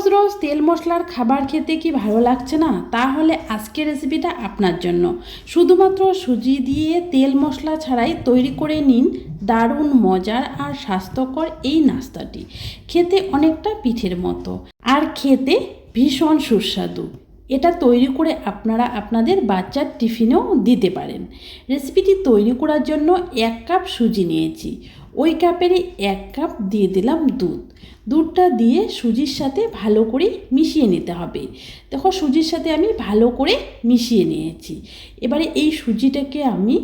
রোজ রোজ তেল মশলার খাবার খেতে কি ভালো লাগছে না? তাহলে আজকের রেসিপিটা আপনার জন্য। শুধুমাত্র সুজি দিয়ে তেল মশলা ছাড়াই তৈরি করে নিন দারুণ মজার আর স্বাস্থ্যকর এই নাস্তাটি। খেতে অনেকটা পিঠের মতো আর খেতে ভীষণ সুস্বাদু। এটা তৈরি করে আপনারা আপনাদের বাচ্চার টিফিনেও দিতে পারেন। রেসিপিটি তৈরি করার জন্য 1 কাপ সুজি নিয়েছি। ওই কাপেরই 1 কাপ দিয়ে দিলাম দুধ। দুধটা দিয়ে সুজির সাথে ভালো করে মিশিয়ে নিতে হবে। দেখো সুজির সাথে আমি ভালো করে মিশিয়ে নিয়েছি। এবারে এই সুজিটাকে আমি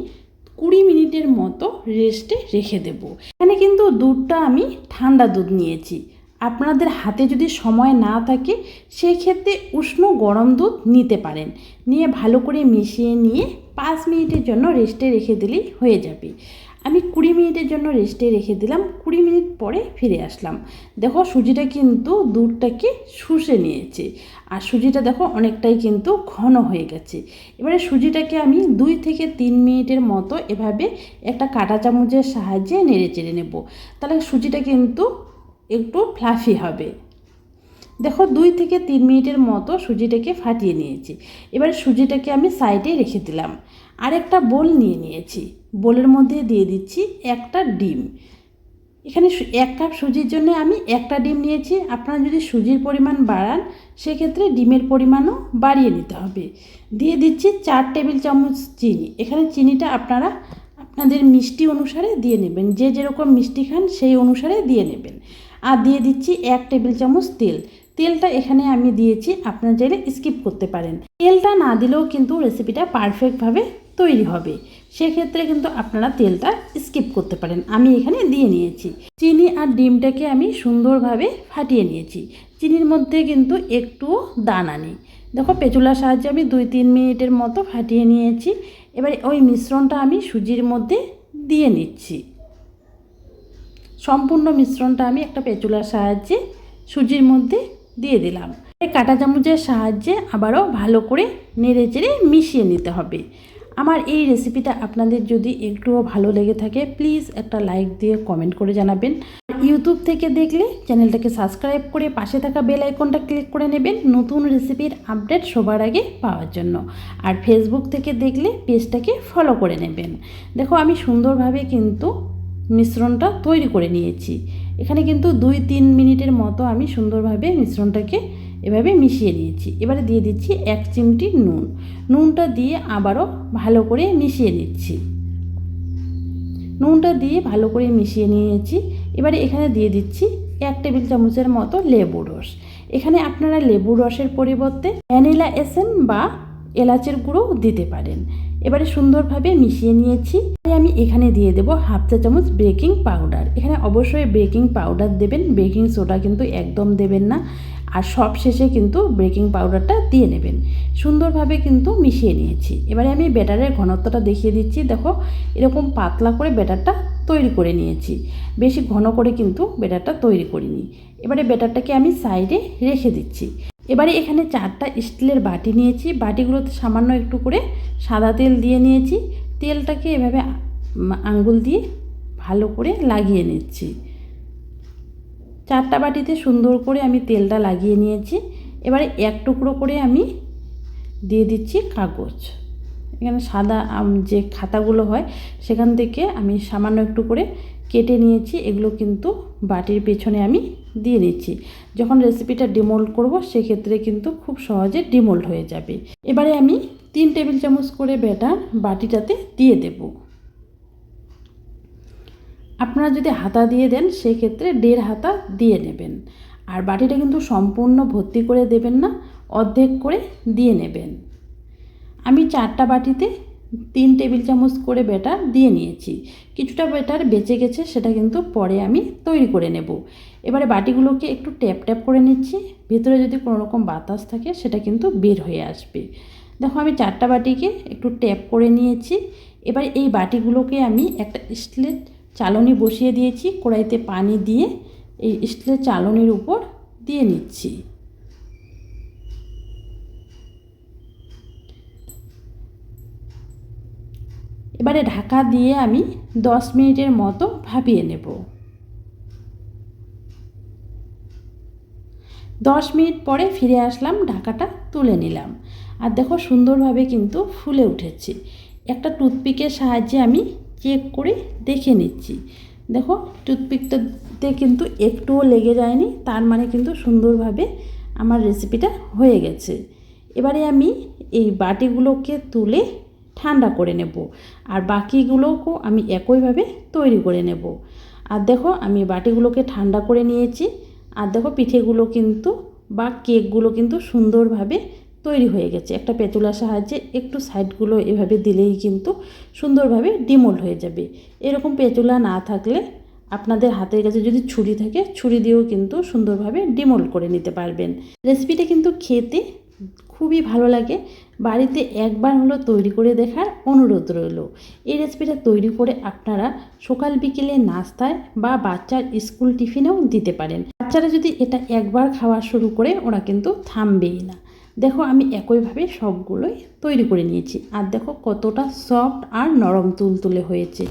20 মিনিটের মতো রেস্টে রেখে দেব। এখানে কিন্তু দুধটা আমি ঠান্ডা দুধ নিয়েছি। আপনাদের হাতে যদি সময় না থাকে সেক্ষেত্রে উষ্ণ গরম দুধ নিতে পারেন। নিয়ে ভালো করে মিশিয়ে নিয়ে 5 মিনিটের জন্য রেস্টে রেখে দিলেই হয়ে যাবে। আমি 20 মিনিটের জন্য রেস্টে রেখে দিলাম। 20 মিনিট পরে ফিরে আসলাম। দেখো সুজিটা কিন্তু দুধটাকে শুষে নিয়েছে আর সুজিটা দেখো অনেকটাই কিন্তু ঘন হয়ে গেছে। এবারে সুজিটাকে আমি 2 থেকে 3 মিনিটের মতো এভাবে একটা কাঁটা চামচের সাহায্যে নেড়ে চেড়ে নেব। তাহলে সুজিটা কিন্তু একটু ফ্লাফি হবে। দেখো 2 থেকে 3 মিনিটের মতো সুজিটাকে ফাটিয়ে নিয়েছি। এবারে সুজিটাকে আমি সাইডে রেখে দিলাম। আরেকটা বোল নিয়ে নিয়েছি। বোলের মধ্যে দিয়ে দিচ্ছি একটা ডিম। এখানে 1 কাপ সুজির জন্য আমি একটা ডিম নিয়েছি। আপনারা যদি সুজির পরিমাণ বাড়ান সেক্ষেত্রে ডিমের পরিমাণও বাড়িয়ে নিতে হবে। দিয়ে দিচ্ছি 4 টেবিল চামচ চিনি। এখানে চিনিটা আপনারা আপনাদের মিষ্টি অনুসারে দিয়ে নেবেন। যে যেরকম মিষ্টি খান সেই অনুসারে দিয়ে নেবেন। আর দিয়ে দিচ্ছি 1 টেবিল চামচ তেল। তেলটা এখানে আমি দিয়েছি, আপনারা চাইলে স্কিপ করতে পারেন। তেলটা না দিলেও কিন্তু রেসিপিটা পারফেক্টভাবে তৈরি হবে। সেক্ষেত্রে কিন্তু আপনারা তেলটা স্কিপ করতে পারেন। আমি এখানে দিয়ে নিয়েছি। চিনি আর ডিমটাকে আমি সুন্দরভাবে ফাটিয়ে নিয়েছি। চিনির মধ্যে কিন্তু একটুও দানা নেই। দেখো পেঁচুলার সাহায্যে আমি 2-3 মিনিটের মতো ফাটিয়ে নিয়েছি। এবারে ওই মিশ্রণটা আমি সুজির মধ্যে দিয়ে নিচ্ছি। সম্পূর্ণ মিশ্রণটা আমি একটা পেঁচুলার সাহায্যে সুজির মধ্যে দিয়ে দিলাম। এই কাঁটা চামচের সাহায্যে আবারও ভালো করে নেড়ে চেড়ে মিশিয়ে নিতে হবে। আমার এই রেসিপিটা আপনাদের যদি একটুও ভালো লেগে থাকে প্লিজ একটা লাইক দিয়ে কমেন্ট করে জানাবেন। ইউটিউব থেকে দেখলে চ্যানেলটাকে সাবস্ক্রাইব করে পাশে থাকা বেল আইকনটা ক্লিক করে নেবেন নতুন রেসিপির আপডেট সবার আগে পাওয়ার জন্য। আর ফেসবুক থেকে দেখলে পেজটাকে ফলো করে নেবেন। দেখো আমি সুন্দরভাবে কিন্তু মিশ্রণটা তৈরি করে নিয়েছি। এখানে কিন্তু 2-3 মিনিটের মতো আমি সুন্দরভাবে মিশ্রণটাকে এভাবে মিশিয়ে নিয়েছি। এবারে দিয়ে দিচ্ছি 1 চিমটি নুন। নুনটা দিয়ে আবারও ভালো করে মিশিয়ে নিচ্ছি। নুনটা দিয়ে ভালো করে মিশিয়ে নিয়েছি। এবারে এখানে দিয়ে দিচ্ছি 1 টেবিল চামচের মতো লেবু রস। এখানে আপনারা লেবু রসের পরিবর্তে ভ্যানিলা এসেন্স বা এলাচের গুঁড়োও দিতে পারেন। এবারে সুন্দরভাবে মিশিয়ে নিয়েছি। আমি এখানে দিয়ে দেবো 1/2 চা চামচ বেকিং পাউডার। এখানে অবশ্যই বেকিং পাউডার দেবেন, বেকিং সোডা কিন্তু একদম দেবেন না। আর সব শেষে কিন্তু বেকিং পাউডারটা দিয়ে নেবেন। সুন্দরভাবে কিন্তু মিশিয়ে নিয়েছি। এবারে আমি ব্যাটারের ঘনত্বটা দেখিয়ে দিচ্ছি। দেখো এরকম পাতলা করে ব্যাটারটা তৈরি করে নিয়েছি। বেশি ঘন করে কিন্তু ব্যাটারটা তৈরি করিনি। এবারে ব্যাটারটাকে আমি সাইডে রেখে দিচ্ছি। এবারে এখানে 4টা স্টিলের বাটি নিয়েছি। বাটিগুলোতে সামান্য একটু করে সাদা তেল দিয়ে নিয়েছি। তেলটাকে এভাবে আঙ্গুল দিয়ে ভালো করে লাগিয়ে নিচ্ছি। 4টা বাটিতে সুন্দর করে আমি তেলটা লাগিয়ে নিয়েছি। এবারে 1 টুকরো করে আমি দিয়ে দিচ্ছি কাগজ। এখানে সাদা যে খাতাগুলো হয় সেখান থেকে আমি সামান্য একটু করে কেটে নিয়েছি। এগুলো কিন্তু বাটির পেছনে আমি দিয়ে নিচ্ছি। যখন রেসিপিটা ডিমোল্ড করব সেক্ষেত্রে কিন্তু খুব সহজে ডিমোল্ড হয়ে যাবে। এবারে আমি 3 টেবিল চামচ করে ব্যাটার বাটিটাতে দিয়ে দেব। আপনারা যদি হাতা দিয়ে দেন সেক্ষেত্রে 1.5 হাতা দিয়ে নেবেন। আর বাটিটা কিন্তু সম্পূর্ণ ভর্তি করে দেবেন না, অর্ধেক করে দিয়ে নেবেন। আমি 4টা বাটিতে 3 টেবিল চামচ করে ব্যাটার দিয়ে নিয়েছি। কিছুটা ব্যাটার বেঁচে গেছে, সেটা কিন্তু পরে আমি তৈরি করে নেব। এবারে বাটিগুলোকে একটু ট্যাপ ট্যাপ করে নিচ্ছি। ভেতরে যদি কোনো রকম বাতাস থাকে সেটা কিন্তু বের হয়ে আসবে। দেখো আমি 4টা বাটিকে একটু ট্যাপ করে নিয়েছি। এবারে এই বাটিগুলোকে আমি একটা স্টিলের চালনি বসিয়ে দিয়েছি। কড়াইতে পানি দিয়ে এই স্টিলের চালনির উপর দিয়ে নিচ্ছি। এবারে ঢাকা দিয়ে আমি 10 মিনিটের মতো ভাপিয়ে নেব। 10 মিনিট পরে ফিরে আসলাম, ঢাকাটা তুলে নিলাম। আর দেখো সুন্দরভাবে কিন্তু ফুলে উঠেছে। একটা টুথপিকের সাহায্যে আমি চেক করে দেখে নিচ্ছি। দেখো টুথপিকটাতে কিন্তু একটুও লেগে যায়নি, তার মানে কিন্তু সুন্দরভাবে আমার রেসিপিটা হয়ে গেছে। এবারে আমি এই বাটিগুলোকে তুলে ঠান্ডা করে নেব, আর বাকিগুলোকেও আমি একইভাবে তৈরি করে নেব। আর দেখো আমি বাটিগুলোকে ঠান্ডা করে নিয়েছি। আর দেখো পিঠেগুলো কিন্তু বা কেকগুলো কিন্তু সুন্দরভাবে তৈরি হয়ে গেছে। একটা পেতুলার সাহায্যে একটু সাইডগুলো এভাবে দিলেই কিন্তু সুন্দরভাবে ডিমোল্ড হয়ে যাবে। এরকম পেতুলা না থাকলে আপনাদের হাতের কাছে যদি ছুরি থাকে, ছুরি দিয়েও কিন্তু সুন্দরভাবে ডিমোল্ড করে নিতে পারবেন। রেসিপিটা কিন্তু খেতে খুবই ভালো লাগে। বাড়িতে একবার হলো তৈরি করে দেখার অনুরোধ রইল। এই রেসিপিটা তৈরি করে আপনারা সকাল বিকেলে নাস্তায় বা বাচ্চার স্কুল টিফিনেও দিতে পারেন। বাচ্চারা যদি এটা একবার খাওয়া শুরু করে ওরা কিন্তু থামবেই না। দেখো আমি একইভাবে সবগুলোই তৈরি করে নিয়েছি। আর দেখো কতটা সফট আর নরম তুলতুলে হয়েছে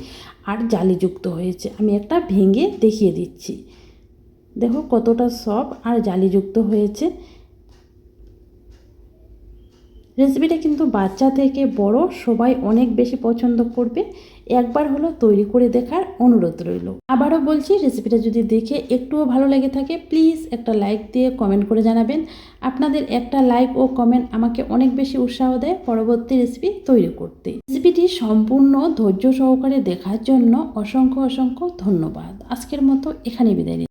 আর জালিযুক্ত হয়েছে। আমি একটা ভেঙে দেখিয়ে দিচ্ছি। দেখো কতটা সফট আর জালিযুক্ত হয়েছে। রেসিপিটা কিন্তু বাচ্চা থেকে বড় সবাই অনেক বেশি পছন্দ করবে। একবার হলো তৈরি করে দেখার অনুরোধ রইল। আবারও বলছি, রেসিপিটা যদি দেখে একটুও ভালো লেগে থাকে প্লিজ একটা লাইক দিয়ে কমেন্ট করে জানাবেন। আপনাদের একটা লাইক ও কমেন্ট আমাকে অনেক বেশি উৎসাহ দেয় পরবর্তী রেসিপি তৈরি করতে। রেসিপিটি সম্পূর্ণ ধৈর্য সহকারে দেখার জন্য অসংখ্য অসংখ্য ধন্যবাদ। আজকের মতো এখানে বিদায় নিচ্ছি।